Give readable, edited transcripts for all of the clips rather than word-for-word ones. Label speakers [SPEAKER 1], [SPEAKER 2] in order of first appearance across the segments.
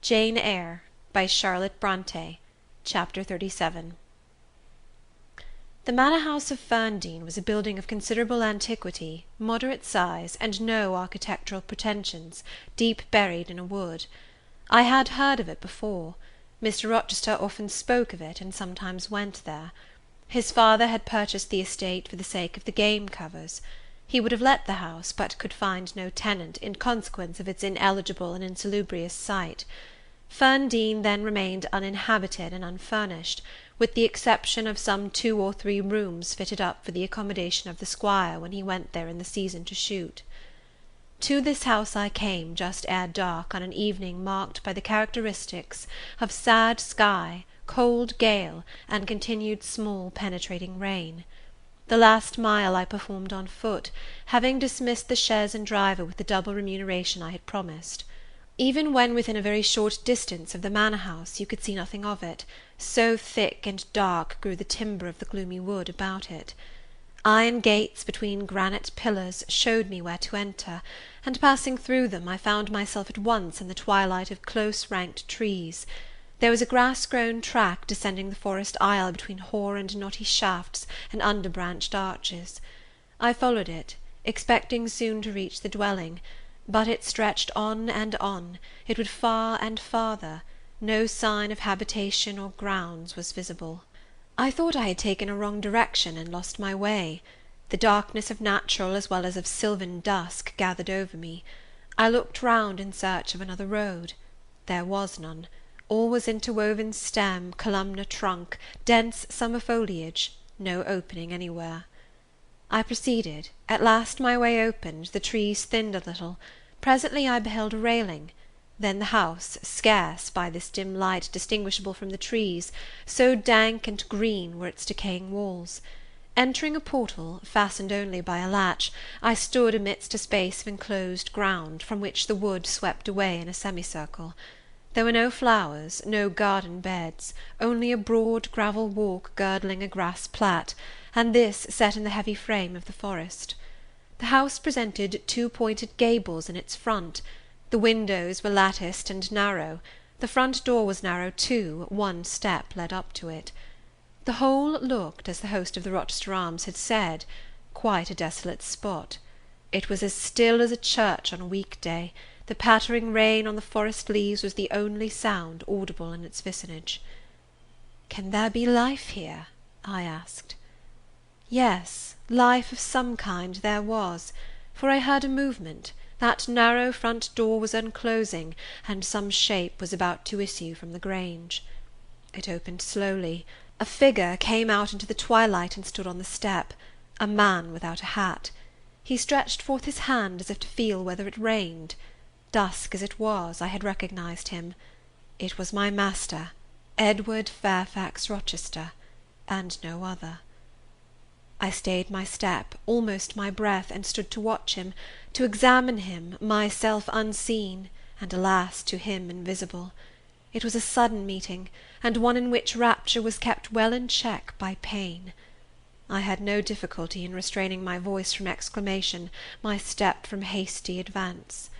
[SPEAKER 1] Jane Eyre, by Charlotte Brontë. Chapter 37. The manor house of Ferndean was a building of considerable antiquity, moderate size, and no architectural pretensions, deep buried in a wood. I had heard of it before. Mr. Rochester often spoke of it, and sometimes went there. His father had purchased the estate for the sake of the game covers. He would have let the house, but could find no tenant, in consequence of its ineligible and insalubrious site. Ferndean then remained uninhabited and unfurnished, with the exception of some 2 or 3 rooms fitted up for the accommodation of the squire when he went there in the season to shoot. To this house I came just ere dark on an evening marked by the characteristics of sad sky, cold gale, and continued small penetrating rain. The last mile I performed on foot, having dismissed the chaise and driver with the double remuneration I had promised. Even when within a very short distance of the manor house, you could see nothing of it, so thick and dark grew the timber of the gloomy wood about it. Iron gates between granite pillars showed me where to enter, and passing through them, I found myself at once in the twilight of close-ranked trees. There was a grass-grown track descending the forest aisle between hoar and knotty shafts and under-branched arches. I followed it, expecting soon to reach the dwelling, but it stretched on and on, it would far and farther, no sign of habitation or grounds was visible. I thought I had taken a wrong direction and lost my way. The darkness of natural as well as of sylvan dusk gathered over me. I looked round in search of another road. There was none. All was interwoven stem, columnar trunk, dense summer foliage, no opening anywhere. I proceeded. At last my way opened, the trees thinned a little. Presently I beheld a railing. Then the house, scarce, by this dim light, distinguishable from the trees, so dank and green were its decaying walls. Entering a portal, fastened only by a latch, I stood amidst a space of enclosed ground, from which the wood swept away in a semicircle. There were no flowers, no garden beds, only a broad gravel walk girdling a grass plat, and this set in the heavy frame of the forest. The house presented 2 pointed gables in its front. The windows were latticed and narrow. The front door was narrow too, 1 step led up to it. The whole looked, as the host of the Rochester Arms had said, quite a desolate spot. It was as still as a church on a week-day. The pattering rain on the forest leaves was the only sound audible in its vicinage. "Can there be life here?" I asked. Yes, life of some kind there was, for I heard a movement, that narrow front door was unclosing, and some shape was about to issue from the grange. It opened slowly. A figure came out into the twilight and stood on the step, a man without a hat. He stretched forth his hand as if to feel whether it rained. Dusk as it was, I had recognized him. It was my master, Edward Fairfax Rochester, and no other. I stayed my step, almost my breath, and stood to watch him, to examine him, myself unseen, and, alas, to him invisible. It was a sudden meeting, and one in which rapture was kept well in check by pain. I had no difficulty in restraining my voice from exclamation, my step from hasty advance.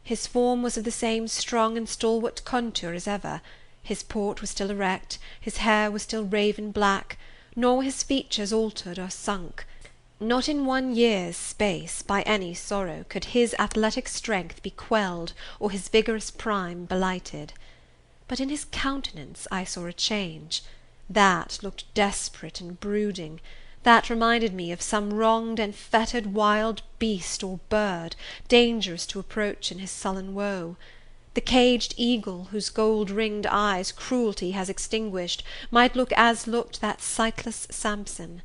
[SPEAKER 1] His form was of the same strong and stalwart contour as ever. His port was still erect, his hair was still raven black, nor were his features altered or sunk. Not in 1 year's space, by any sorrow, could his athletic strength be quelled, or his vigorous prime blighted. But in his countenance I saw a change. That looked desperate and brooding. That reminded me of some wronged and fettered wild beast or bird, dangerous to approach in his sullen woe. The caged eagle, whose gold-ringed eyes cruelty has extinguished, might look as looked that sightless Samson.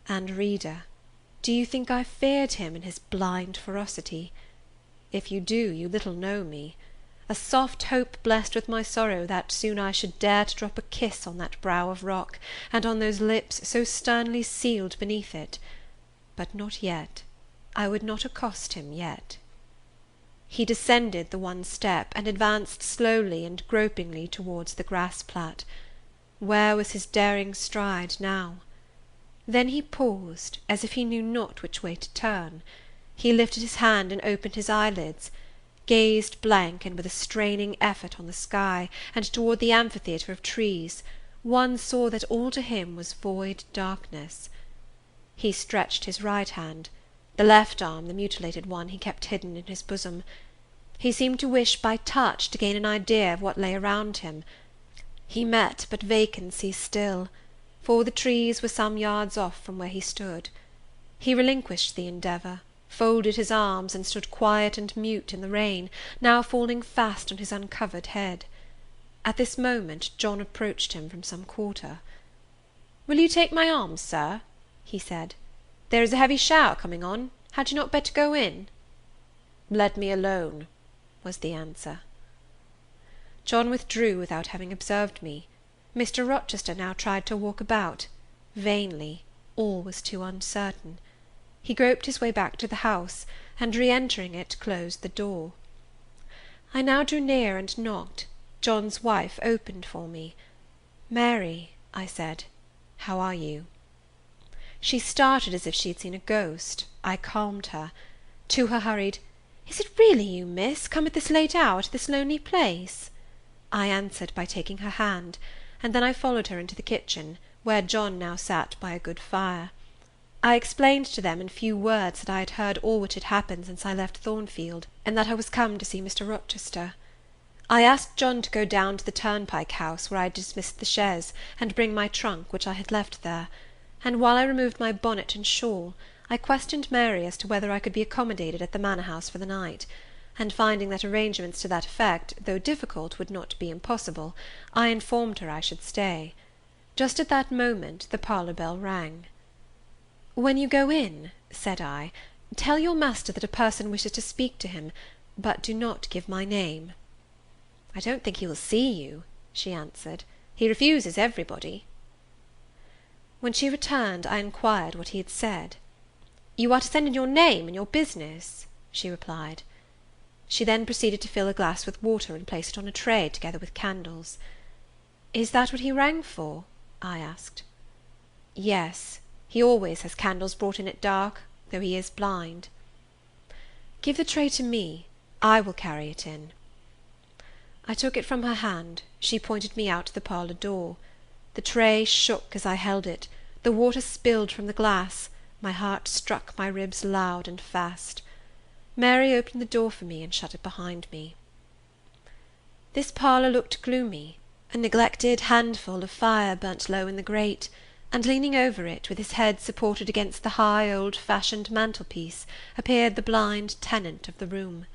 [SPEAKER 1] And, reader, do you think I feared him in his blind ferocity? If you do, you little know me. A soft hope blessed with my sorrow that soon I should dare to drop a kiss on that brow of rock, and on those lips so sternly sealed beneath it. But not yet. I would not accost him yet. He descended the 1 step, and advanced slowly and gropingly towards the grass-plat. Where was his daring stride now? Then he paused, as if he knew not which way to turn. He lifted his hand and opened his eyelids. gazed blank and with a straining effort on the sky, and toward the amphitheatre of trees, one saw that all to him was void darkness. He stretched his right hand; the left arm, the mutilated one, he kept hidden in his bosom. He seemed to wish by touch to gain an idea of what lay around him. He met but vacancy still, for the trees were some yards off from where he stood. He relinquished the endeavour, folded his arms, and stood quiet and mute in the rain, now falling fast on his uncovered head. At this moment John approached him from some quarter. "Will you take my arm, sir?" he said. "There is a heavy shower coming on. Had you not better go in?" "Let me alone," was the answer. John withdrew without having observed me. Mr. Rochester now tried to walk about. Vainly; all was too uncertain. He groped his way back to the house, and re-entering it, closed the door. I now drew near and knocked. John's wife opened for me. "Mary," I said, "how are you?" She started as if she had seen a ghost. I calmed her. To her hurried, "Is it really you, miss, come at this late hour to this lonely place?" I answered by taking her hand, and then I followed her into the kitchen, where John now sat by a good fire. I explained to them in few words that I had heard all which had happened since I left Thornfield, and that I was come to see Mr. Rochester. I asked John to go down to the turnpike house, where I had dismissed the chaise, and bring my trunk, which I had left there; and while I removed my bonnet and shawl, I questioned Mary as to whether I could be accommodated at the manor house for the night; and finding that arrangements to that effect, though difficult, would not be impossible, I informed her I should stay. Just at that moment the parlour bell rang. "When you go in," said I, "tell your master that a person wishes to speak to him, but do not give my name." "I don't think he will see you," she answered. "He refuses everybody." When she returned, I inquired what he had said. "You are to send in your name and your business," she replied. She then proceeded to fill a glass with water, and place it on a tray, together with candles. "Is that what he rang for?" I asked. "Yes. He always has candles brought in at dark, though he is blind." "Give the tray to me. I will carry it in." I took it from her hand. She pointed me out to the parlour door. The tray shook as I held it. The water spilled from the glass. My heart struck my ribs loud and fast. Mary opened the door for me, and shut it behind me. This parlour looked gloomy. A neglected handful of fire burnt low in the grate, and leaning over it, with his head supported against the high old-fashioned mantelpiece, appeared the blind tenant of the room.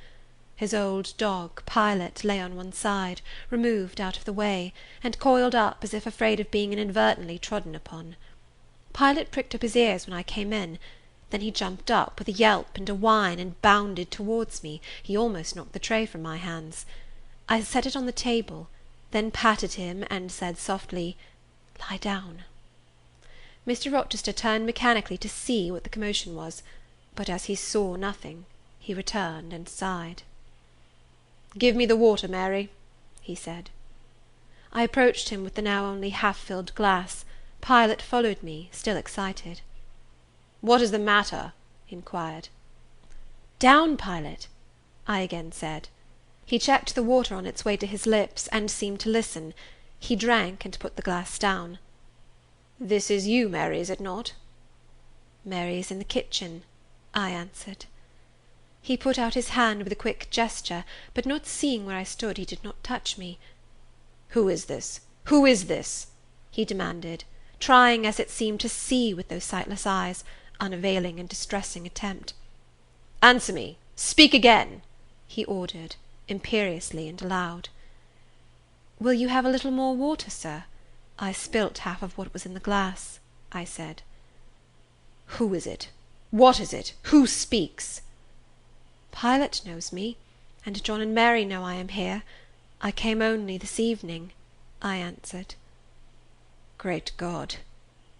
[SPEAKER 1] His old dog, Pilot, lay on one side, removed out of the way, and coiled up as if afraid of being inadvertently trodden upon. Pilot pricked up his ears when I came in. Then he jumped up, with a yelp and a whine, and bounded towards me. He almost knocked the tray from my hands. I set it on the table, then patted him, and said softly, "Lie down." Mr. Rochester turned mechanically to see what the commotion was, but as he saw nothing, he returned and sighed. "Give me the water, Mary," he said. I approached him with the now only half-filled glass. Pilot followed me, still excited. "What is the matter?" he inquired. "Down, Pilot," I again said. He checked the water on its way to his lips, and seemed to listen. He drank, and put the glass down. "This is you, Mary, is it not?" "Mary is in the kitchen," I answered. He put out his hand with a quick gesture, but not seeing where I stood, he did not touch me. "Who is this? Who is this?" he demanded, trying, as it seemed, to see with those sightless eyes, unavailing and distressing attempt. "Answer me! Speak again!" he ordered, imperiously and aloud. "Will you have a little more water, sir? I spilt half of what was in the glass," I said. "Who is it? What is it? Who speaks?" "Pilot knows me, and John and Mary know I am here. I came only this evening," I answered. Great God!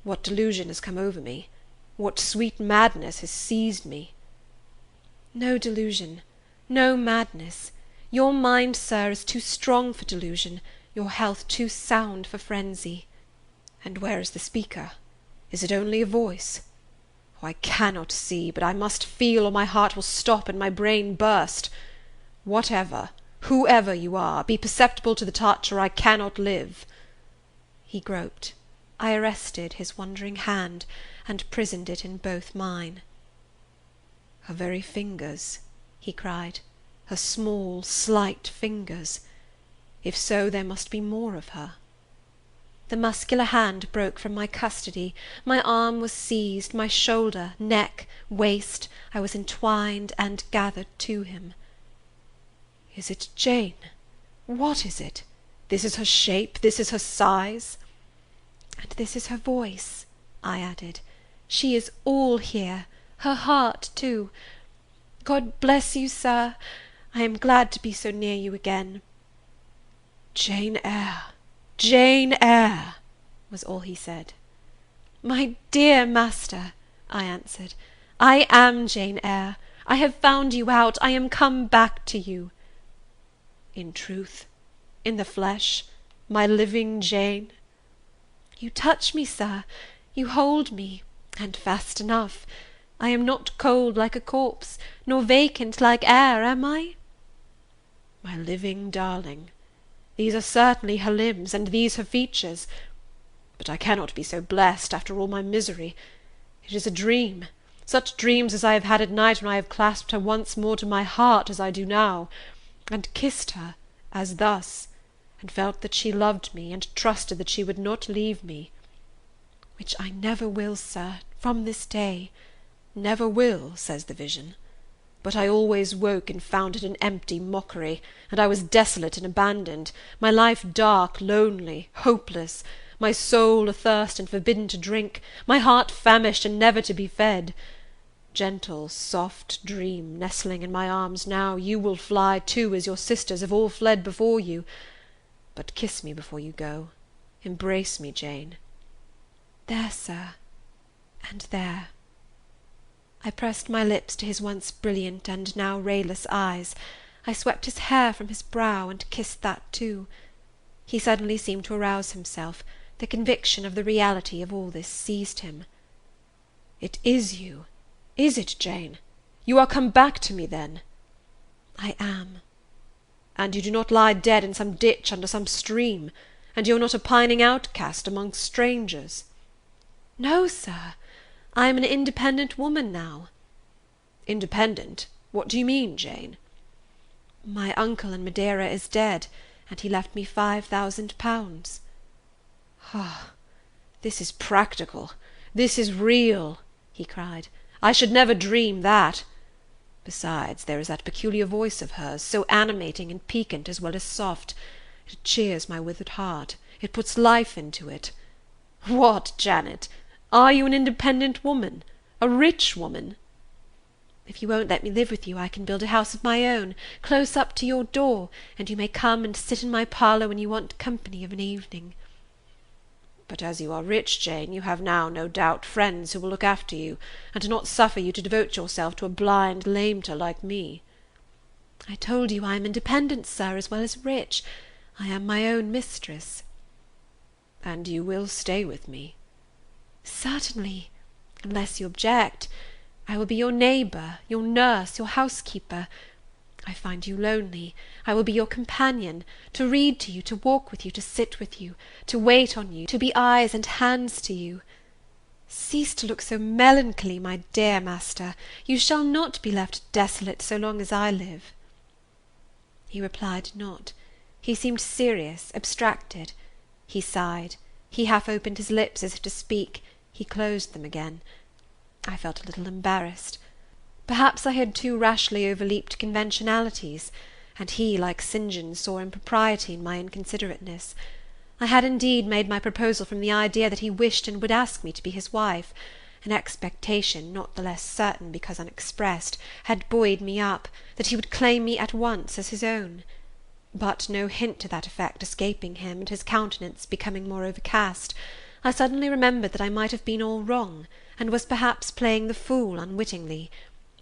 [SPEAKER 1] What delusion has come over me? What sweet madness has seized me? No delusion, no madness. Your mind, sir, is too strong for delusion, your health too sound for frenzy. And where is the speaker? Is it only a voice? Oh, I cannot see, but I must feel, or my heart will stop and my brain burst. Whatever, whoever you are, be perceptible to the touch, or I cannot live." He groped. I arrested his wandering hand, and prisoned it in both mine. "Her very fingers," he cried, "her small, slight fingers. If so, there must be more of her." The muscular hand broke from my custody, my arm was seized, my shoulder, neck, waist, I was entwined and gathered to him. "Is it Jane? What is it? This is her shape, this is her size?" "And this is her voice," I added. "She is all here, her heart too. God bless you, sir. I am glad to be so near you again." "Jane Eyre, Jane Eyre," was all he said. "My dear master," I answered, "I am Jane Eyre. I have found you out. I am come back to you." "In truth, in the flesh, my living Jane?" "You touch me, sir, you hold me, and fast enough. I am not cold like a corpse, nor vacant like air, am I?" "My living darling, these are certainly her limbs, and these her features. But I cannot be so blessed, after all my misery. It is a dream, such dreams as I have had at night when I have clasped her once more to my heart, as I do now, and kissed her, as thus, and felt that she loved me, and trusted that she would not leave me. Which I never will, sir, from this day. Never will, says the vision. But I always woke and found it an empty mockery, and I was desolate and abandoned, my life dark, lonely, hopeless, my soul athirst and forbidden to drink, my heart famished and never to be fed. Gentle, soft dream, nestling in my arms now, you will fly too, as your sisters have all fled before you. But kiss me before you go. Embrace me, Jane." "There, sir, and there." I pressed my lips to his once brilliant and now rayless eyes. I swept his hair from his brow, and kissed that too. He suddenly seemed to arouse himself. The conviction of the reality of all this seized him. "It is you, is it, Jane? You are come back to me, then?" "I am." "And you do not lie dead in some ditch under some stream? And you are not a pining outcast among strangers?" "No, sir. I am an independent woman now." "Independent? What do you mean, Jane?" "My uncle in Madeira is dead, and he left me £5,000. "Ah, this is practical, this is real," he cried. "I should never dream that. Besides, there is that peculiar voice of hers, so animating and piquant as well as soft. It cheers my withered heart, it puts life into it. What, Janet? Are you an independent woman? A rich woman?" "If you won't let me live with you, I can build a house of my own, close up to your door, and you may come and sit in my parlour when you want company of an evening." "But as you are rich, Jane, you have now, no doubt, friends who will look after you, and do not suffer you to devote yourself to a blind lamenter like me." "I told you I am independent, sir, as well as rich. I am my own mistress." "And you will stay with me?" "Certainly, unless you object. I will be your neighbour, your nurse, your housekeeper. I find you lonely. I will be your companion, to read to you, to walk with you, to sit with you, to wait on you, to be eyes and hands to you. Cease to look so melancholy, my dear master. You shall not be left desolate so long as I live." He replied not. He seemed serious, abstracted. He sighed. He half opened his lips as if to speak. He closed them again. I felt a little embarrassed. Perhaps I had too rashly overleaped conventionalities, and he, like St. John, saw impropriety in my inconsiderateness. I had indeed made my proposal from the idea that he wished and would ask me to be his wife. An expectation, not the less certain because unexpressed, had buoyed me up, that he would claim me at once as his own. But no hint to that effect escaping him, and his countenance becoming more overcast, I suddenly remembered that I might have been all wrong, and was perhaps playing the fool unwittingly,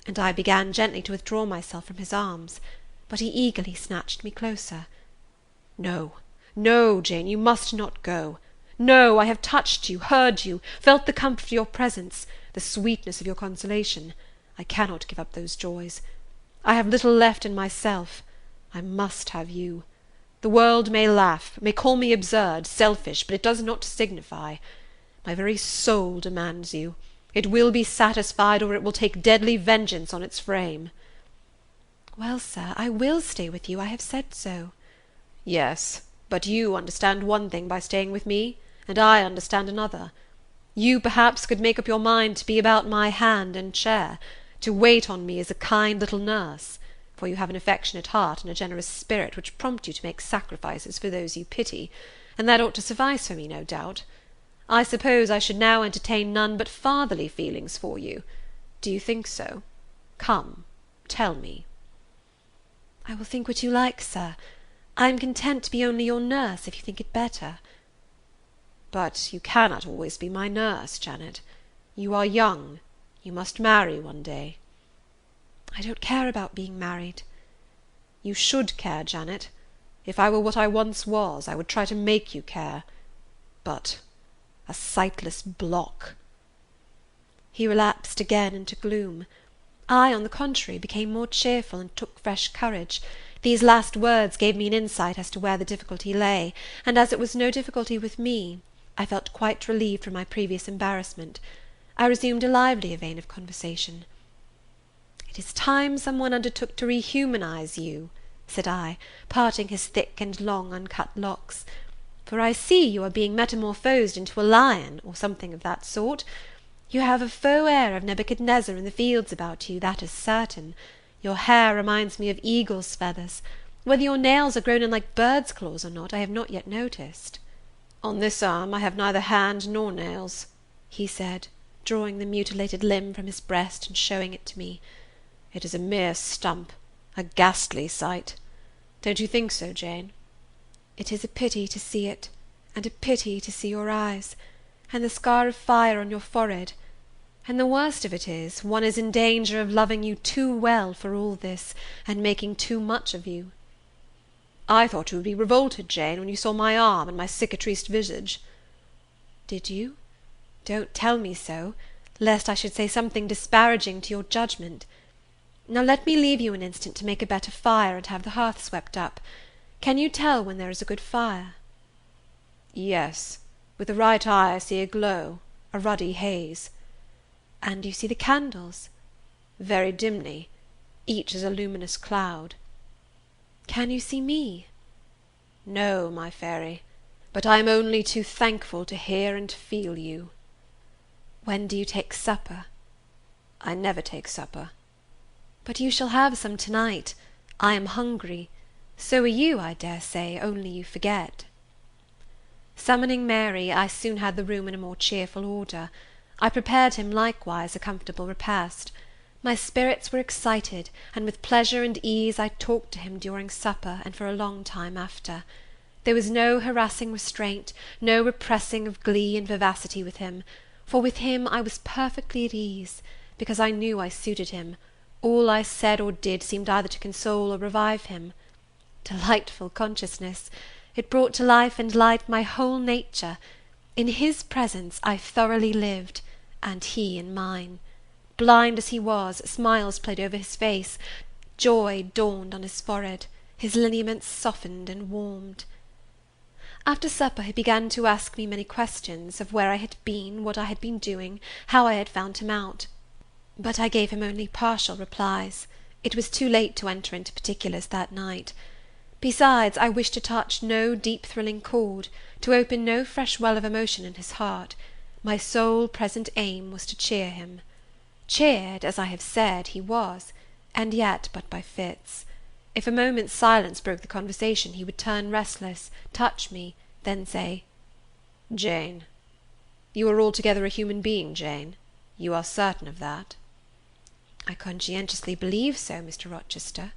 [SPEAKER 1] and I began gently to withdraw myself from his arms, but he eagerly snatched me closer. "No, no, Jane, you must not go. No, I have touched you, heard you, felt the comfort of your presence, the sweetness of your consolation. I cannot give up those joys. I have little left in myself. I must have you. The world may laugh, may call me absurd, selfish, but it does not signify. My very soul demands you. It will be satisfied, or it will take deadly vengeance on its frame." "Well, sir, I will stay with you. I have said so." "Yes, but you understand one thing by staying with me, and I understand another. You, perhaps, could make up your mind to be about my hand and chair, to wait on me as a kind little nurse, for you have an affectionate heart and a generous spirit which prompt you to make sacrifices for those you pity, and that ought to suffice for me, no doubt. I suppose I should now entertain none but fatherly feelings for you. Do you think so? Come, tell me." "I will think what you like, sir. I am content to be only your nurse, if you think it better." "But you cannot always be my nurse, Janet. You are young. You must marry one day." "I don't care about being married." "You should care, Janet. If I were what I once was, I would try to make you care. But a sightless block." He relapsed again into gloom. I, on the contrary, became more cheerful and took fresh courage. These last words gave me an insight as to where the difficulty lay, and as it was no difficulty with me, I felt quite relieved from my previous embarrassment. I resumed a livelier vein of conversation. "It is time some one undertook to rehumanize you," said I, parting his thick and long uncut locks, "for I see you are being metamorphosed into a lion, or something of that sort. You have a faux air of Nebuchadnezzar in the fields about you, that is certain. Your hair reminds me of eagle's feathers. Whether your nails are grown in like bird's claws or not, I have not yet noticed." "On this arm I have neither hand nor nails," he said, drawing the mutilated limb from his breast and showing it to me. "It is a mere stump, a ghastly sight. Don't you think so, Jane?" "It is a pity to see it, and a pity to see your eyes, and the scar of fire on your forehead. And the worst of it is, one is in danger of loving you too well for all this, and making too much of you." "I thought you would be revolted, Jane, when you saw my arm and my cicatrised visage." "Did you? Don't tell me so, lest I should say something disparaging to your judgment. Now let me leave you an instant to make a better fire and have the hearth swept up. Can you tell when there is a good fire?" "Yes. With the right eye I see a glow, a ruddy haze." "And you see the candles?" "Very dimly. Each is a luminous cloud." "Can you see me?" "No, my fairy, but I am only too thankful to hear and feel you." "When do you take supper?" "I never take supper." "But you shall have some to-night. I am hungry. So are you, I dare say, only you forget." Summoning Mary, I soon had the room in a more cheerful order. I prepared him likewise a comfortable repast. My spirits were excited, and with pleasure and ease I talked to him during supper and for a long time after. There was no harassing restraint, no repressing of glee and vivacity with him, for with him I was perfectly at ease, because I knew I suited him. All I said or did seemed either to console or revive him. Delightful consciousness! It brought to life and light my whole nature. In his presence I thoroughly lived, and he in mine. Blind as he was, smiles played over his face, joy dawned on his forehead, his lineaments softened and warmed. After supper he began to ask me many questions, of where I had been, what I had been doing, how I had found him out. But I gave him only partial replies. It was too late to enter into particulars that night. Besides, I wished to touch no deep thrilling chord, to open no fresh well of emotion in his heart. My sole present aim was to cheer him. Cheered, as I have said, he was, and yet but by fits. If a moment's silence broke the conversation, he would turn restless, touch me, then say, "Jane, you are altogether a human being, Jane? You are certain of that?" "I conscientiously believe so, Mr. Rochester."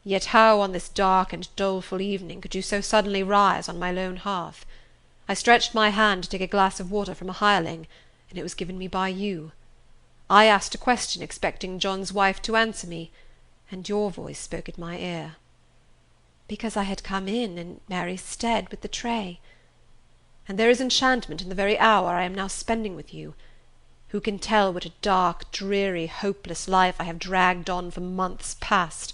[SPEAKER 1] "Yet how on this dark and doleful evening could you so suddenly rise on my lone hearth? I stretched my hand to take a glass of water from a hireling, and it was given me by you. I asked a question, expecting John's wife to answer me, and your voice spoke at my ear." "Because I had come in Mary's stead with the tray." "And there is enchantment in the very hour I am now spending with you. Who can tell what a dark, dreary, hopeless life I have dragged on for months past?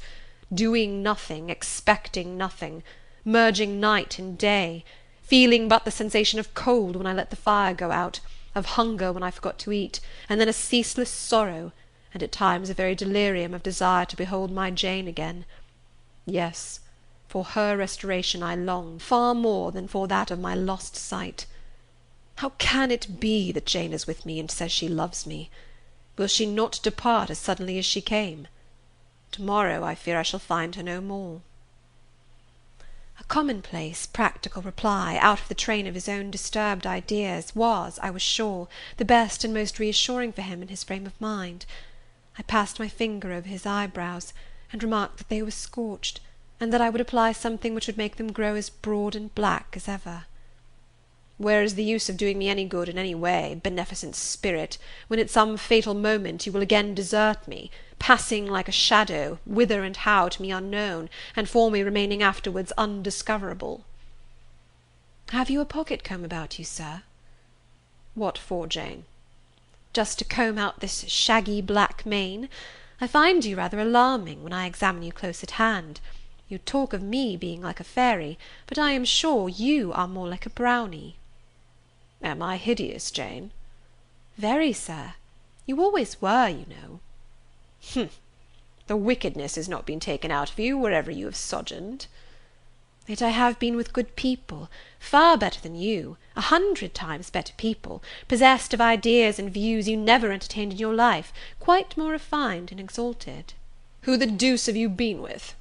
[SPEAKER 1] doing nothing, expecting nothing, merging night in day, feeling but the sensation of cold when I let the fire go out, of hunger when I forgot to eat, and then a ceaseless sorrow, and at times a very delirium of desire to behold my Jane again. Yes, for her restoration I long, far more than for that of my lost sight. How can it be that Jane is with me and says she loves me? Will she not depart as suddenly as she came? To-morrow I fear I shall find her no more. A commonplace, practical reply, out of the train of his own disturbed ideas, was, I was sure, the best and most reassuring for him in his frame of mind. I passed my finger over his eyebrows, and remarked that they were scorched, and that I would apply something which would make them grow as broad and black as ever. Where is the use of doing me any good in any way, beneficent spirit, when at some fatal moment you will again desert me, passing like a shadow, whither and how to me unknown, and for me remaining afterwards undiscoverable? Have you a pocket-comb about you, sir? What for, Jane? Just to comb out this shaggy black mane. I find you rather alarming when I examine you close at hand. You talk of me being like a fairy, but I am sure you are more like a brownie. Am I hideous, Jane? Very, sir. You always were, you know. Humph! The wickedness has not been taken out of you wherever you have sojourned. Yet I have been with good people, far better than you, 100 times better people, possessed of ideas and views you never entertained in your life, quite more refined and exalted. Who the deuce have you been with?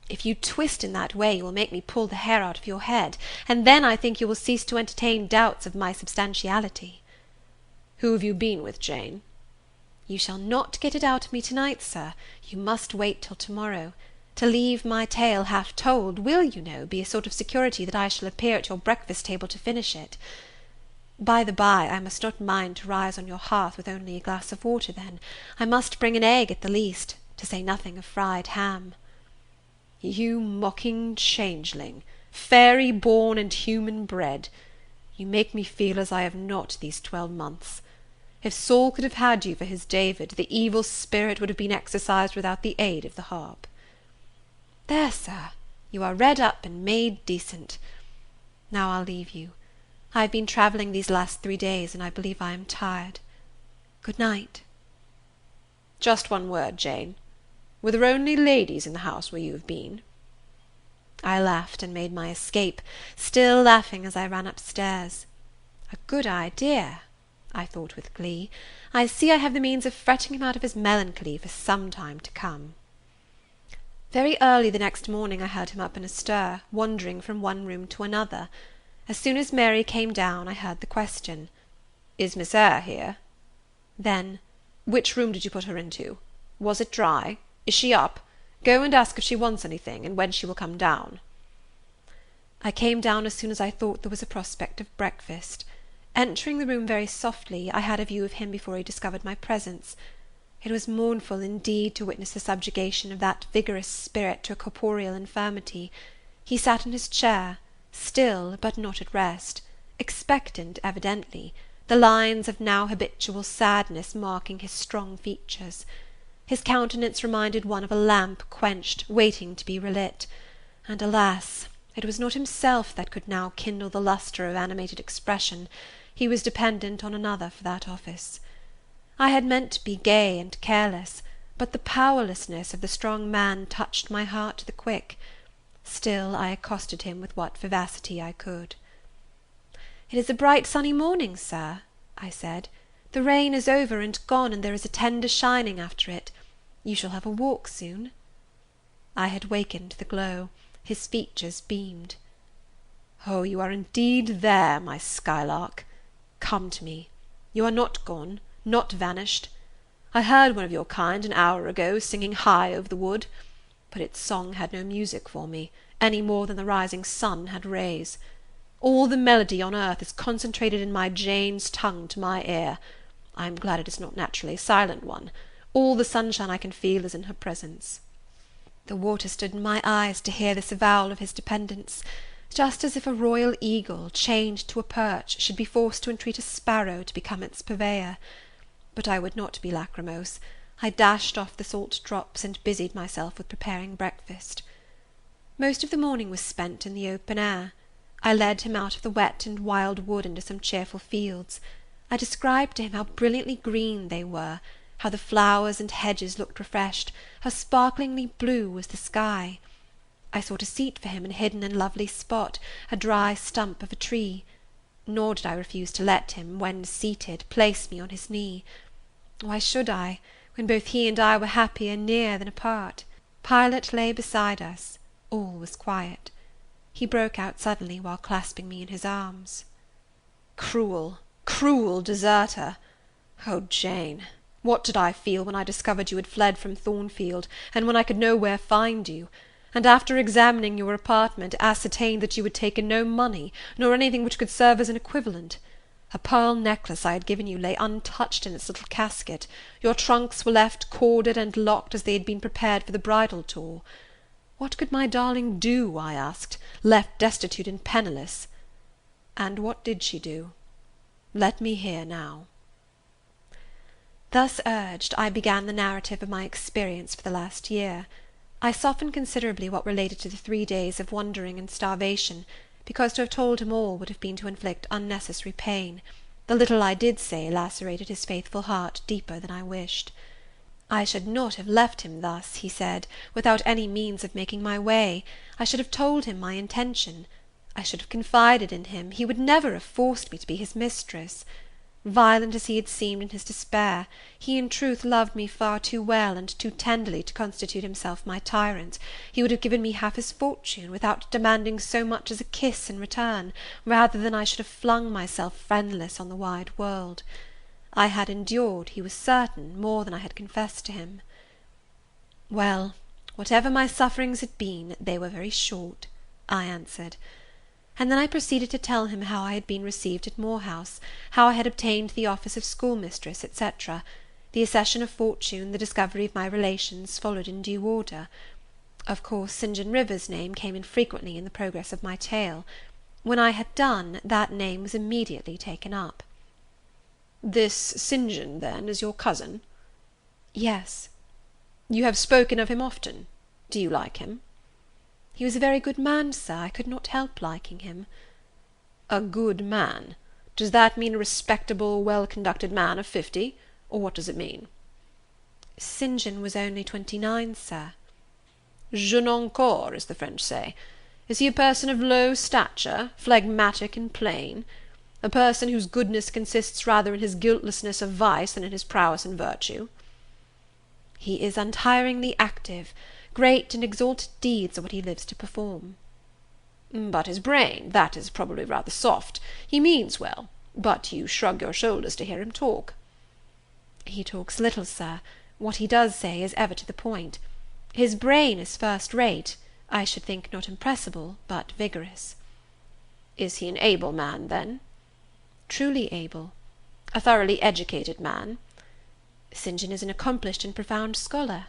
[SPEAKER 1] If you twist in that way, you will make me pull the hair out of your head, and then I think you will cease to entertain doubts of my substantiality. Who have you been with, Jane? You shall not get it out of me to-night, sir. You must wait till to-morrow. To leave my tale half told will, you know, be a sort of security that I shall appear at your breakfast-table to finish it. By the by, I must not mind to rise on your hearth with only a glass of water then. I must bring an egg at the least, to say nothing of fried ham. You mocking changeling, fairy born and human bred, you make me feel as I have not these 12 months. If Saul could have had you for his David, the evil spirit would have been exorcised without the aid of the harp. There, sir, you are read up and made decent. Now I'll leave you. I have been travelling these last 3 days, and I believe I am tired. Good night. Just one word, Jane. Were there only ladies in the house where you have been? I laughed and made my escape, still laughing as I ran upstairs. A good idea, I thought with glee. I see I have the means of fretting him out of his melancholy for some time to come. Very early the next morning I heard him up in a stir, wandering from one room to another. As soon as Mary came down, I heard the question, "Is Miss Eyre here?" Then, "Which room did you put her into? Was it dry? Is she up? Go and ask if she wants anything, and when she will come down." I came down as soon as I thought there was a prospect of breakfast. Entering the room very softly, I had a view of him before he discovered my presence. It was mournful indeed to witness the subjugation of that vigorous spirit to a corporeal infirmity. He sat in his chair, still, but not at rest, expectant evidently, the lines of now habitual sadness marking his strong features. His countenance reminded one of a lamp quenched, waiting to be relit, and alas! it was not himself that could now kindle the lustre of animated expression. He was dependent on another for that office. I had meant to be gay and careless, but the powerlessness of the strong man touched my heart to the quick. Still I accosted him with what vivacity I could. "It is a bright sunny morning, sir," I said. "The rain is over and gone, and there is a tender shining after it. You shall have a walk soon." I had wakened the glow. His features beamed. "Oh, you are indeed there, my skylark. Come to me. You are not gone, not vanished. I heard one of your kind an hour ago singing high over the wood, but its song had no music for me, any more than the rising sun had rays. All the melody on earth is concentrated in my Jane's tongue to my ear. I am glad it is not naturally a silent one. All the sunshine I can feel is in her presence." The water stood in my eyes to hear this avowal of his dependence, just as if a royal eagle, chained to a perch, should be forced to entreat a sparrow to become its purveyor. But I would not be lachrymose. I dashed off the salt drops, and busied myself with preparing breakfast. Most of the morning was spent in the open air. I led him out of the wet and wild wood into some cheerful fields. I described to him how brilliantly green they were, how the flowers and hedges looked refreshed, how sparklingly blue was the sky. I sought a seat for him in a hidden and lovely spot, a dry stump of a tree. Nor did I refuse to let him, when seated, place me on his knee. Why should I, when both he and I were happier near than apart? Pilot lay beside us. All was quiet. He broke out suddenly while clasping me in his arms. "Cruel, cruel deserter! Oh, Jane, what did I feel when I discovered you had fled from Thornfield, and when I could nowhere find you, and after examining your apartment, ascertained that you had taken no money, nor anything which could serve as an equivalent. A pearl necklace I had given you lay untouched in its little casket. Your trunks were left corded and locked as they had been prepared for the bridal tour. What could my darling do, I asked, left destitute and penniless? And what did she do? Let me hear now." Thus urged, I began the narrative of my experience for the last year. I softened considerably what related to the 3 days of wandering and starvation, because to have told him all would have been to inflict unnecessary pain. The little I did say lacerated his faithful heart deeper than I wished. I should not have left him thus, he said, without any means of making my way. I should have told him my intention. I should have confided in him. He would never have forced me to be his mistress. Violent as he had seemed in his despair, he in truth loved me far too well and too tenderly to constitute himself my tyrant. He would have given me half his fortune, without demanding so much as a kiss in return, rather than I should have flung myself friendless on the wide world. I had endured, he was certain, more than I had confessed to him. Well, whatever my sufferings had been, they were very short, I answered. And then I proceeded to tell him how I had been received at Moor House, how I had obtained the office of schoolmistress, etc. The accession of fortune, the discovery of my relations, followed in due order. Of course, St. John Rivers's name came in frequently in the progress of my tale. When I had done, that name was immediately taken up. "This St. John, then, is your cousin?" "Yes." "You have spoken of him often. Do you like him?" "He was a very good man, sir. I could not help liking him." "A good man? Does that mean a respectable, well-conducted man of 50, or what does it mean?" "St. John was only 29, sir." "Jeune encore, as the French say. Is he a person of low stature, phlegmatic and plain? A person whose goodness consists rather in his guiltlessness of vice than in his prowess in virtue?" "He is untiringly active. Great and exalted deeds are what he lives to perform." "But his brain, that is probably rather soft. He means well, but you shrug your shoulders to hear him talk." "He talks little, sir. What he does say is ever to the point. His brain is first rate. I should think not impressible, but vigorous." "Is he an able man, then?" "Truly able." "A thoroughly educated man?" "St. John is an accomplished and profound scholar."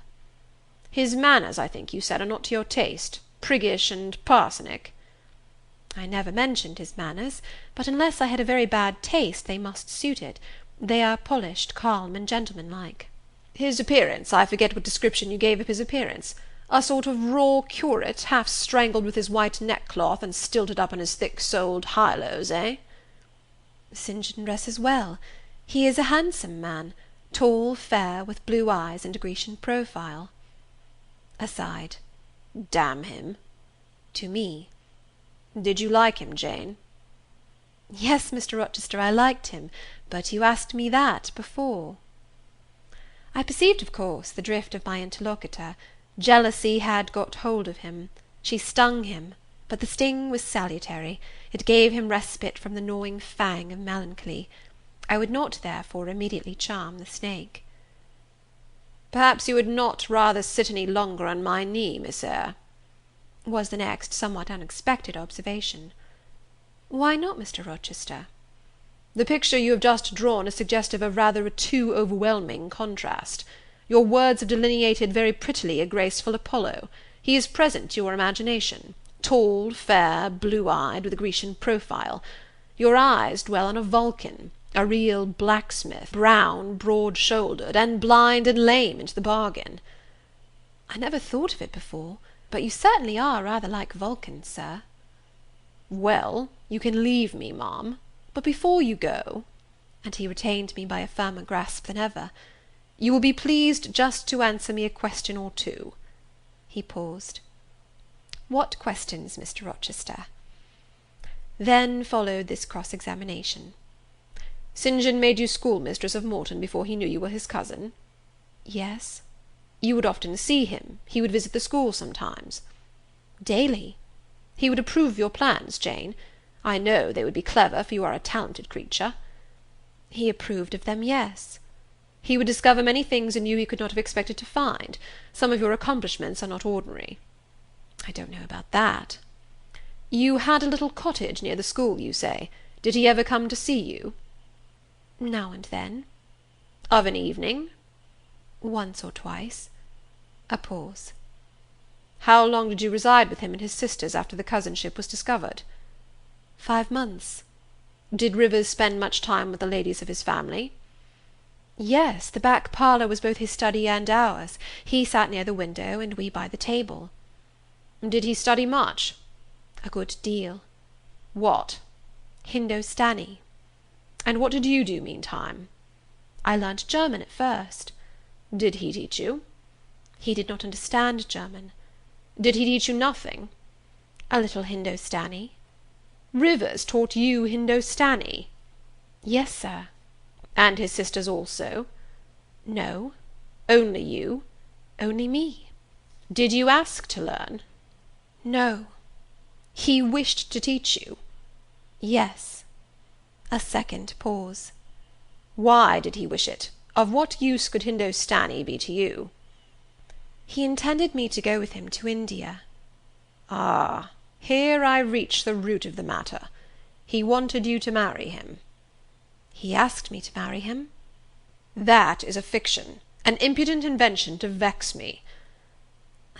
[SPEAKER 1] "His manners, I think you said, are not to your taste, priggish and parsonic?" "I never mentioned his manners, but unless I had a very bad taste, they must suit it. They are polished, calm, and gentlemanlike." "His appearance, I forget what description you gave of his appearance. A sort of raw curate, half strangled with his white neckcloth, and stilted up on his thick-soled high-lows, eh?" "St. John dresses well. He is a handsome man, tall, fair, with blue eyes and a Grecian profile." Aside. "Damn him." To me. "Did you like him, Jane?" "Yes, Mr. Rochester, I liked him, but you asked me that before." I perceived, of course, the drift of my interlocutor. Jealousy had got hold of him. She stung him, but the sting was salutary. It gave him respite from the gnawing fang of melancholy. I would not, therefore, immediately charm the snake. "Perhaps you would not rather sit any longer on my knee, Miss Eyre?" was the next somewhat unexpected observation. "Why not, Mr. Rochester?" "The picture you have just drawn is suggestive of rather a too overwhelming contrast. Your words have delineated very prettily a graceful Apollo. He is present to your imagination, tall, fair, blue-eyed, with a Grecian profile. Your eyes dwell on a Vulcan, A real blacksmith, brown, broad-shouldered, and blind and lame into the bargain." "I never thought of it before, but you certainly are rather like Vulcan, sir." "Well, you can leave me, ma'am, but before you go," and he retained me by a firmer grasp than ever, "you will be pleased just to answer me a question or two." He paused. "What questions, Mr. Rochester?" Then followed this cross-examination. "St. John made you schoolmistress of Morton before he knew you were his cousin?" "Yes." "You would often see him? He would visit the school sometimes?" "Daily." "He would approve of your plans, Jane? I know they would be clever, for you are a talented creature." "He approved of them, yes." "He would discover many things in you he could not have expected to find. Some of your accomplishments are not ordinary." "I don't know about that." "You had a little cottage near the school, you say. Did he ever come to see you?" "Now and then." "Of an evening?" "Once or twice." A pause. "How long did you reside with him and his sisters after the cousinship was discovered?" 5 months. "Did Rivers spend much time with the ladies of his family?" "Yes, the back parlour was both his study and ours. He sat near the window, and we by the table." "Did he study much?" "A good deal." "What?" "Hindostani." "And what did you do meantime?" "I learnt German at first." "Did he teach you?" "He did not understand German." "Did he teach you nothing?" "A little Hindostani." "Rivers taught you Hindostani?" "Yes, sir." "And his sisters also?" "No." "Only you?" "Only me." "Did you ask to learn?" "No." "He wished to teach you?" "Yes." A second pause. "Why did he wish it? Of what use could Hindostani be to you?" "He intended me to go with him to India." "Ah, here I reach the root of the matter. He wanted you to marry him." "He asked me to marry him." "That is a fiction, an impudent invention to vex me."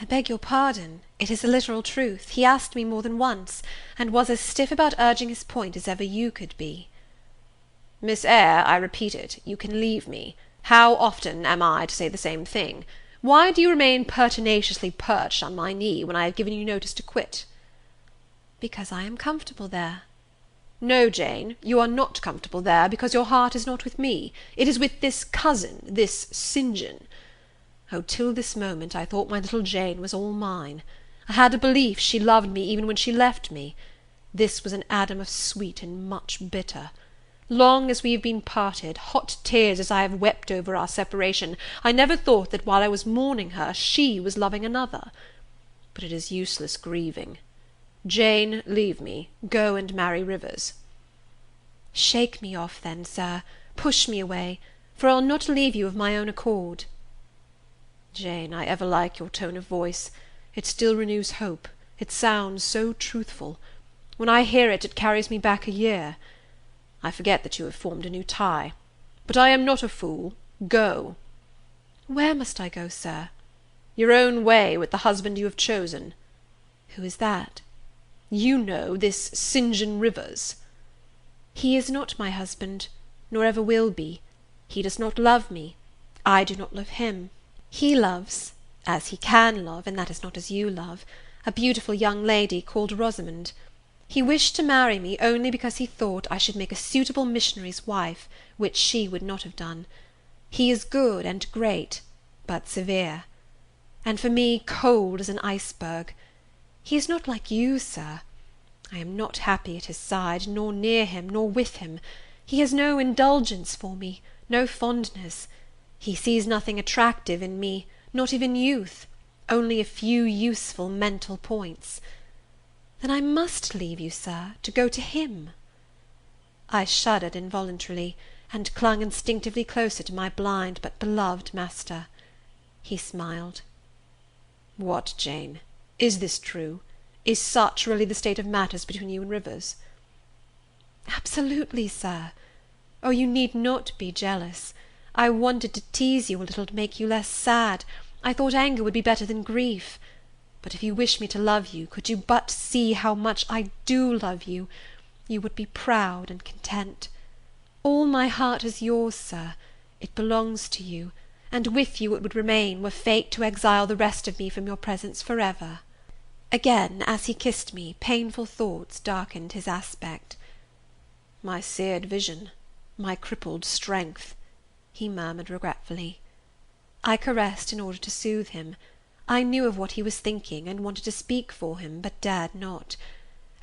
[SPEAKER 1] "I beg your pardon, it is the literal truth. He asked me more than once, and was as stiff about urging his point as ever you could be." "Miss Eyre, I repeat it, you can leave me. How often am I to say the same thing? Why do you remain pertinaciously perched on my knee, when I have given you notice to quit?" "Because I am comfortable there." "No, Jane, you are not comfortable there, because your heart is not with me. It is with this cousin, this St. John. Oh, till this moment, I thought my little Jane was all mine. I had a belief she loved me even when she left me. This was an Adam of sweet and much bitter. Long as we have been parted, hot tears as I have wept over our separation, I never thought that while I was mourning her, she was loving another. But it is useless grieving. Jane, leave me. Go and marry Rivers." "Shake me off, then, sir. Push me away, for I'll not leave you of my own accord." "Jane, I ever like your tone of voice. It still renews hope. It sounds so truthful. When I hear it, it carries me back a year. I forget that you have formed a new tie. But I am not a fool. Go." "Where must I go, sir?" "Your own way, with the husband you have chosen." "Who is that?" "You know, this St. John Rivers." "He is not my husband, nor ever will be. He does not love me. I do not love him. He loves, as he can love, and that is not as you love, a beautiful young lady called Rosamond. He wished to marry me only because he thought I should make a suitable missionary's wife, which she would not have done. He is good and great, but severe. And for me, cold as an iceberg. He is not like you, sir. I am not happy at his side, nor near him, nor with him. He has no indulgence for me, no fondness. He sees nothing attractive in me, not even youth, only a few useful mental points. Then I must leave you, sir, to go to him." I shuddered involuntarily, and clung instinctively closer to my blind but beloved master. He smiled. "What, Jane? Is this true? Is such really the state of matters between you and Rivers?" "Absolutely, sir. Oh, you need not be jealous. I wanted to tease you a little to make you less sad. I thought anger would be better than grief. But if you wish me to love you, could you but see how much I do love you, you would be proud and content. All my heart is yours, sir. It belongs to you, and with you it would remain, were fate to exile the rest of me from your presence forever." Again, as he kissed me, painful thoughts darkened his aspect. "My seared vision, my crippled strength," he murmured regretfully. I caressed in order to soothe him. I knew of what he was thinking, and wanted to speak for him, but dared not.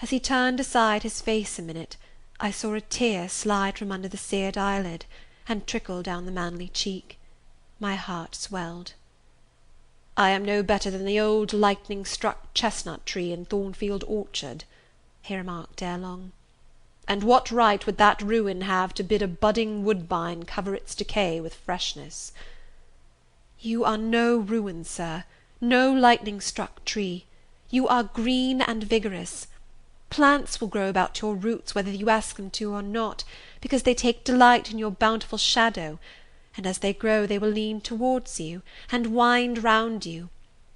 [SPEAKER 1] As he turned aside his face a minute, I saw a tear slide from under the seared eyelid, and trickle down the manly cheek. My heart swelled. "I am no better than the old lightning-struck chestnut tree in Thornfield Orchard," he remarked ere long. "And what right would that ruin have to bid a budding woodbine cover its decay with freshness?" "You are no ruin, sir, no lightning-struck tree. You are green and vigorous. Plants will grow about your roots whether you ask them to or not, because they take delight in your bountiful shadow, and as they grow they will lean towards you, and wind round you,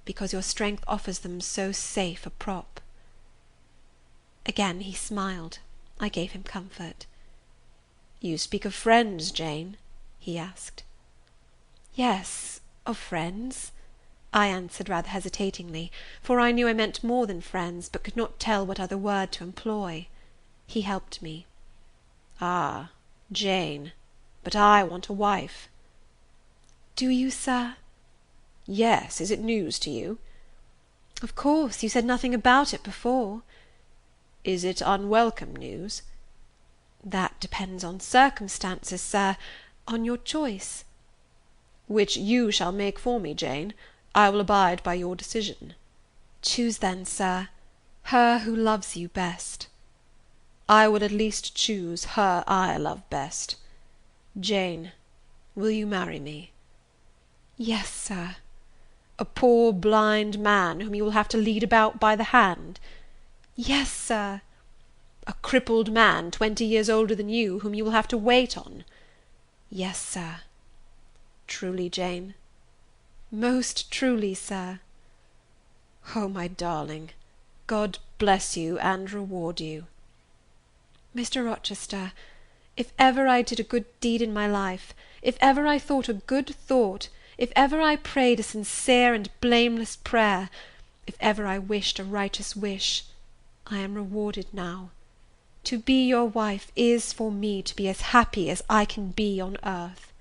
[SPEAKER 1] because your strength offers them so safe a prop." Again he smiled. I gave him comfort. "You speak of friends, Jane?" he asked. "Yes, of friends," I answered rather hesitatingly, for I knew I meant more than friends, but could not tell what other word to employ. He helped me. "Ah, Jane, but I want a wife." "Do you, sir?" "Yes. Is it news to you?" "Of course. You said nothing about it before." "Is it unwelcome news?" "That depends on circumstances, sir, on your choice." "Which you shall make for me, Jane. I will abide by your decision." "Choose then, sir, her who loves you best." "I will at least choose her I love best. Jane, will you marry me?" "Yes, sir." "A poor blind man whom you will have to lead about by the hand?" "Yes, sir." "A crippled man 20 years older than you, whom you will have to wait on?" "Yes, sir." "Truly, Jane?" "Most truly, sir." "Oh, my darling, God bless you and reward you." "Mr. Rochester, if ever I did a good deed in my life, if ever I thought a good thought, if ever I prayed a sincere and blameless prayer, if ever I wished a righteous wish, I am rewarded now. To be your wife is for me to be as happy as I can be on earth."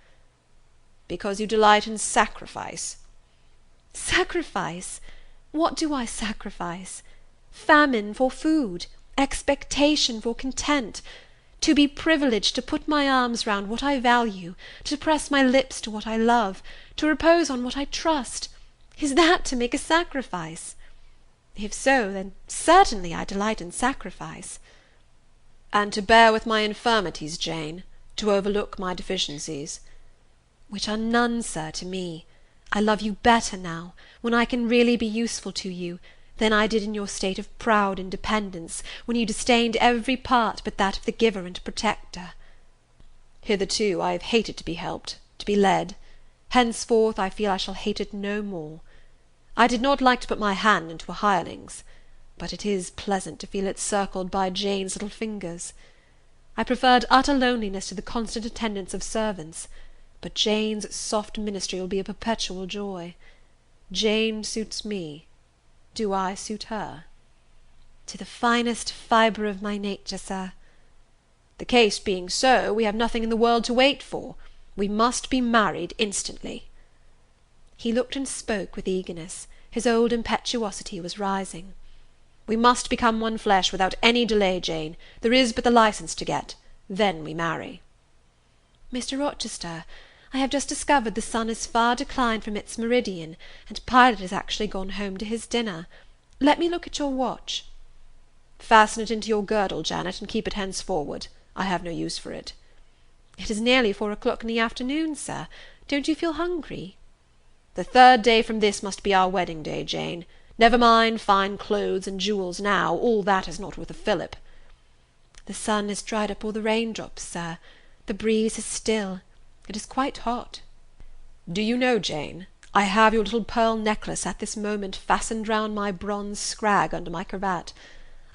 [SPEAKER 1] "Because you delight in sacrifice?" "Sacrifice? What do I sacrifice? Famine for food, expectation for content. To be privileged to put my arms round what I value, to press my lips to what I love, to repose on what I trust, is that to make a sacrifice? If so, then certainly I delight in sacrifice." "And to bear with my infirmities, Jane, to overlook my deficiencies?" "Which are none, sir, to me. I love you better now, when I can really be useful to you, than I did in your state of proud independence, when you disdained every part but that of the giver and protector." "Hitherto I have hated to be helped, to be led. Henceforth I feel I shall hate it no more. I did not like to put my hand into a hireling's, but it is pleasant to feel it circled by Jane's little fingers. I preferred utter loneliness to the constant attendance of servants, but Jane's soft ministry will be a perpetual joy. Jane suits me. Do I suit her?" "To the finest fibre of my nature, sir." "The case being so, we have nothing in the world to wait for. We must be married instantly." He looked and spoke with eagerness. His old impetuosity was rising. "We must become one flesh without any delay, Jane. There is but the licence to get. Then we marry." "Mr. Rochester, I have just discovered the sun is far declined from its meridian, and Pilot has actually gone home to his dinner. Let me look at your watch." "Fasten it into your girdle, Janet, and keep it henceforward. I have no use for it." "It is nearly 4 o'clock in the afternoon, sir. Don't you feel hungry?" "The 3rd day from this must be our wedding day, Jane. Never mind fine clothes and jewels now, all that is not worth a fillip." "The sun has dried up all the raindrops, sir. The breeze is still. It is quite hot." "Do you know, Jane, I have your little pearl necklace at this moment fastened round my bronze scrag under my cravat.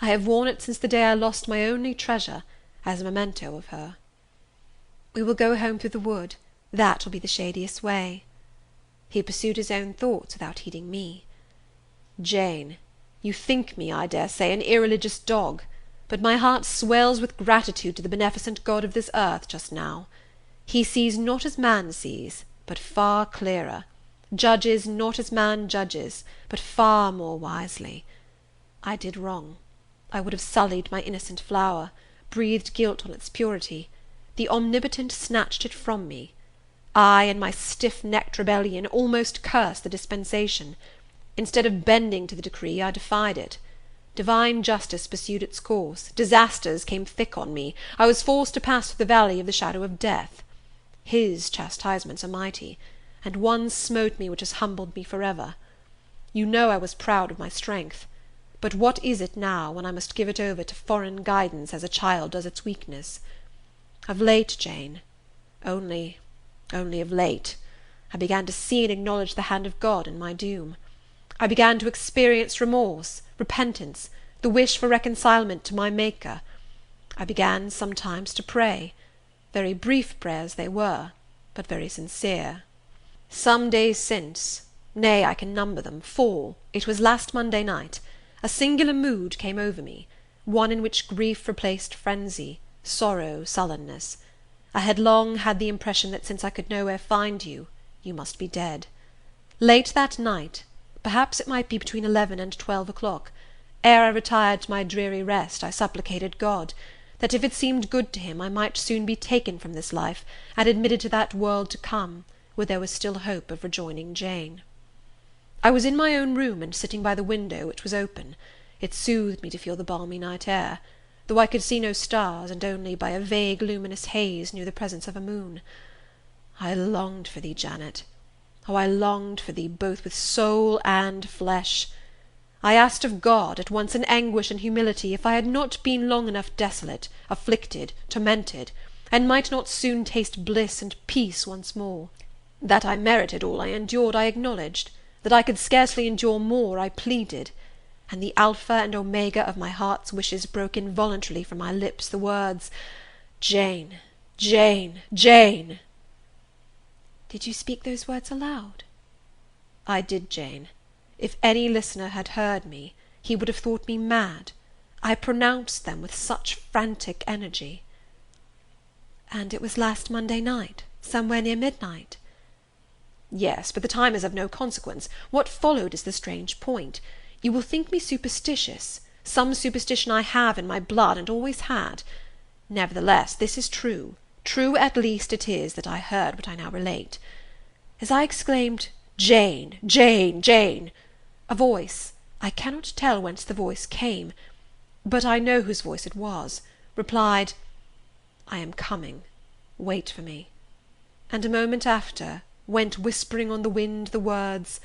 [SPEAKER 1] I have worn it since the day I lost my only treasure, as a memento of her." We will go home through the wood. That will be the shadiest way." He pursued his own thoughts without heeding me.
[SPEAKER 2] "Jane, you think me, I dare say, an irreligious dog, but my heart swells with gratitude to the beneficent God of this earth just now. He sees not as man sees, but far clearer; judges not as man judges, but far more wisely. I did wrong. I would have sullied my innocent flower, breathed guilt on its purity. The Omnipotent snatched it from me. I, in my stiff-necked rebellion, almost cursed the dispensation. Instead of bending to the decree, I defied it. Divine justice pursued its course. Disasters came thick on me. I was forced to pass through the valley of the shadow of death. His chastisements are mighty, and one smote me which has humbled me forever. You know I was proud of my strength. But what is it now, when I must give it over to foreign guidance as a child does its weakness? Of late, Jane, only of late, I began to see and acknowledge the hand of God in my doom. I began to experience remorse, repentance, the wish for reconcilement to my Maker. I began sometimes to pray. Very brief prayers they were, but very sincere. Some days since, nay, I can number them, 4, it was last Monday night, a singular mood came over me, one in which grief replaced frenzy, sorrow sullenness. I had long had the impression that since I could nowhere find you, you must be dead. Late that night, perhaps it might be between 11 and 12 o'clock, ere I retired to my dreary rest, I supplicated God, that if it seemed good to him, I might soon be taken from this life, and admitted to that world to come, where there was still hope of rejoining Jane. I was in my own room, and sitting by the window, which was open. It soothed me to feel the balmy night air, though I could see no stars, and only by a vague luminous haze knew the presence of a moon. I longed for thee, Janet. Oh, I longed for thee both with soul and flesh. I asked of God, at once in anguish and humility, if I had not been long enough desolate, afflicted, tormented, and might not soon taste bliss and peace once more. That I merited all I endured, I acknowledged; that I could scarcely endure more, I pleaded; and the Alpha and Omega of my heart's wishes broke involuntarily from my lips the words, "Jane, Jane, Jane!"
[SPEAKER 1] Did you speak those words aloud?
[SPEAKER 2] I did, Jane. If any listener had heard me, he would have thought me mad. I pronounced them with such frantic energy.
[SPEAKER 1] And it was last Monday night, somewhere near midnight?
[SPEAKER 2] Yes, but the time is of no consequence. What followed is the strange point. You will think me superstitious. Some superstition I have in my blood, and always had. Nevertheless, this is true. True at least it is that I heard what I now relate. As I exclaimed, "Jane, Jane, Jane!" a voice, I cannot tell whence the voice came, but I know whose voice it was, replied, "I am coming. Wait for me," and a moment after went whispering on the wind the words,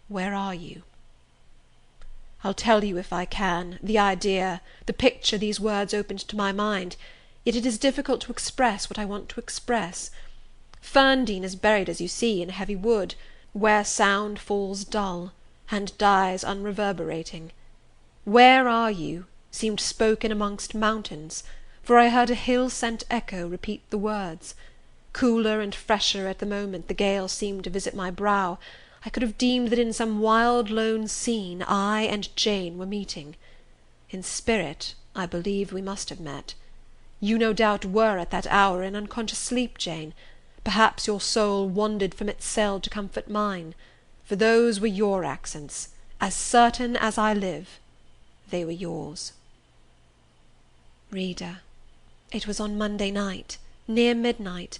[SPEAKER 2] "Where are you?" I'll tell you, if I can, the idea, the picture these words opened to my mind, yet it is difficult to express what I want to express. Ferndean is buried, as you see, in a heavy wood, where sound falls dull, and dies unreverberating. "Where are you?" seemed spoken amongst mountains, for I heard a hill-sent echo repeat the words. Cooler and fresher at the moment the gale seemed to visit my brow, I could have deemed that in some wild lone scene I and Jane were meeting. In spirit, I believe we must have met. You no doubt were at that hour in unconscious sleep, Jane. Perhaps your soul wandered from its cell to comfort mine, for those were your accents, as certain as I live, they were yours.
[SPEAKER 1] Reader, it was on Monday night, near midnight,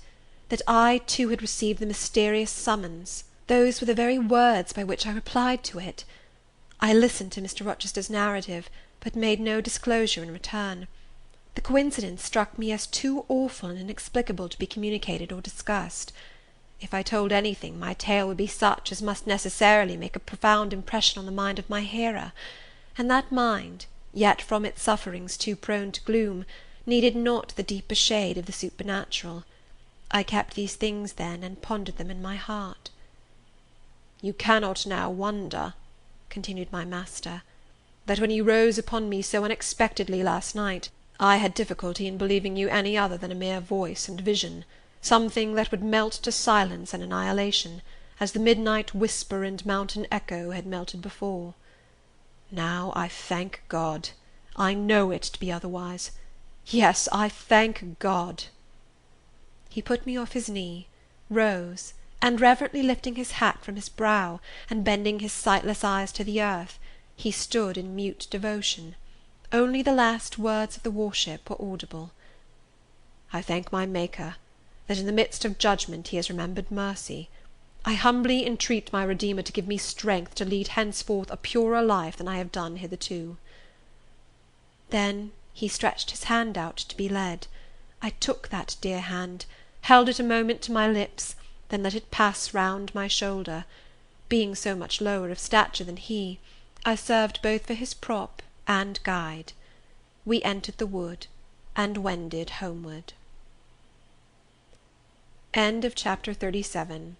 [SPEAKER 1] that I too had received the mysterious summons. Those were the very words by which I replied to it. I listened to Mr. Rochester's narrative, but made no disclosure in return. The coincidence struck me as too awful and inexplicable to be communicated or discussed. If I told anything, my tale would be such as must necessarily make a profound impression on the mind of my hearer, and that mind, yet from its sufferings too prone to gloom, needed not the deeper shade of the supernatural. I kept these things then, and pondered them in my heart.
[SPEAKER 2] You cannot now wonder, continued my master, that when you rose upon me so unexpectedly last night, I had difficulty in believing you any other than a mere voice and vision, something that would melt to silence and annihilation, as the midnight whisper and mountain echo had melted before. Now I thank God. I know it to be otherwise. Yes, I thank God." He put me off his knee, rose, and reverently lifting his hat from his brow, and bending his sightless eyes to the earth, he stood in mute devotion. Only the last words of the worship were audible. "I thank my Maker, that in the midst of judgment he has remembered mercy. I humbly entreat my Redeemer to give me strength to lead henceforth a purer life than I have done hitherto." Then he stretched his hand out to be led. I took that dear hand, held it a moment to my lips, then let it pass round my shoulder. Being so much lower of stature than he, I served both for his prop and guide. We entered the wood, and wended homeward. Chapter 37.